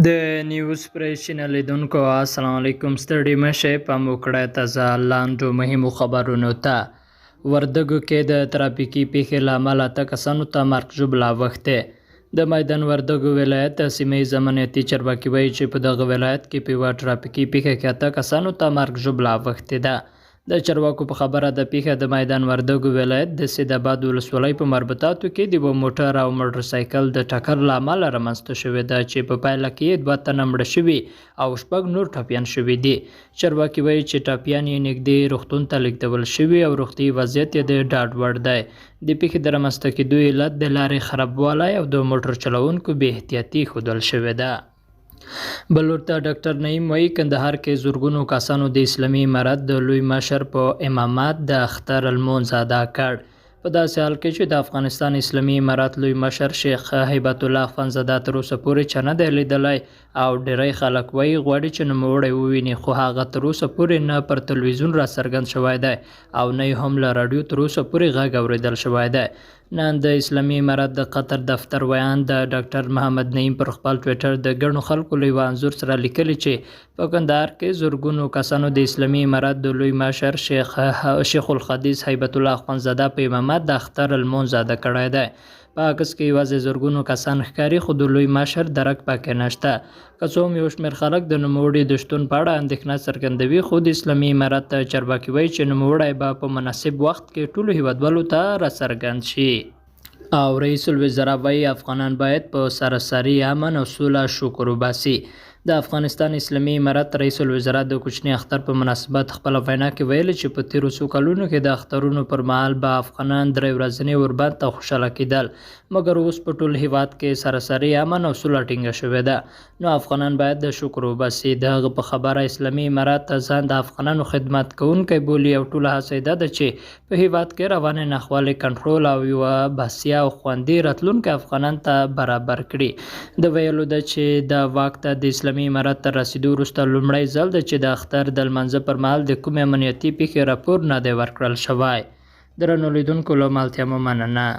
د نیوز پریس چینل لیدونکو السلام علیکم. ستړي مشه په موکړه تازه لاندو مهمو خبرونو ته. وردګو کې د ترافیکي پیښې له امله اته کسانو ته مرګ ژوبله اوښتې. د میدان وردګو ولایت سیمه امنیتي چارواکي وایي چې په دغه ولایت کې په یوه ترافیکي پیښه کې اته کسانو ته مرګ ژوبله اوښتې ده. د چارواکو په خبره د پیښه د میدان وردګو ولایت د سیدآباد ولسوالۍ په مربوطاتو کې د یوه موټر او موټرسایکل د ټکر له امله رامنځته شوې ده چې په پایله کې 2 تنه مړه شوي او 6 نور ټپیان شوي دي. چارواکي وایي چې ټپیان یې نږدې روغتون ته لیږدول شوي او روغتیايي وضعیت یې د ډاډ وړ دی. د پیښې د رامنځته کېدو علت د لارې خرابوالی او د موټر چلوونکو بې احتیاطي ښودل شوې ده. بل ورته ډاکټر نعیم وایي کندهار کې زرګونو کسانو د اسلامي امارت د لوی مشر په امامت د اختر لمونځ ادا کړ. په داسې حال کې چې د افغانستان اسلامي امارت لوی مشر شیخ هیبت الله اخوندزاده تر اوسه پورې چا نه دی لیدلی او ډیری خلک وایي غواړي چې نوموړی وویني، خو هغه تر اوسه پورې نه پر تلویزیون را څرګند شوی دی او نه یې هم له راډیو تر اوسه پورې غږ اوریدل شوی دی. نن د اسلامي امارت د قطر دفتر ویان د ډاکټر محمد نعیم پر خپل ټویټر د ګڼو خلکو له یوه انځور سره لیکلي چې په کندهار کې زرګونو کسانو د اسلامي امارت د لوی مشر شیخ الحدیث هیبت الله اخوندزاده په امامت د اختر لمونځ ادا کړی دی. په عکس کې یوازې زرګونو کسان ښکاري خو د لوی مشر درک پکې نشته. که څه هم یو شمېر خلک د نوموړي د شتون په اړه اندېښنه څرګندوي، خو د اسلامي امارت چارواکي وایي چې نوموړی به په مناسب وخت کې ټولو هیوادوالو ته راڅرګند شي. او رئیس الوزرا وایي افغانان باید په سراسري امن او سوله شکر وباسي. د افغانستان اسلامي امارت رئیس الوزرا د کوچني اختر په مناسبت خپله وینا کې ویلي چې په تیرو څو کلونو کې د اخترونو پر مهال به افغانان 3 ورځني اوربند ته خوشحاله کېدل، مګر اوس په ټول هیواد کې سراسري امن او سوله ټینګه شوې ده. نو افغانان باید د شکر وباسي. د هغه په خبره اسلامي امارت ځان د افغانانو خدمت کوونکی بولي او ټوله هڅه یې ده چې په هیواد کې روانې ناخوالې کنټرول او یوه باسیه او خوندي راتلونکی افغانان ته برابر کړي. د ویلو ده چې د واک ته د اسلامي امارت تر رسیدو وروسته لومړی ځل ده چې د اختر د لمانځه پر مهال د کومې امنیتي پیښې راپور نه دی ورکړل شوی. درنو لیدونکو له ملتیا مو مننه.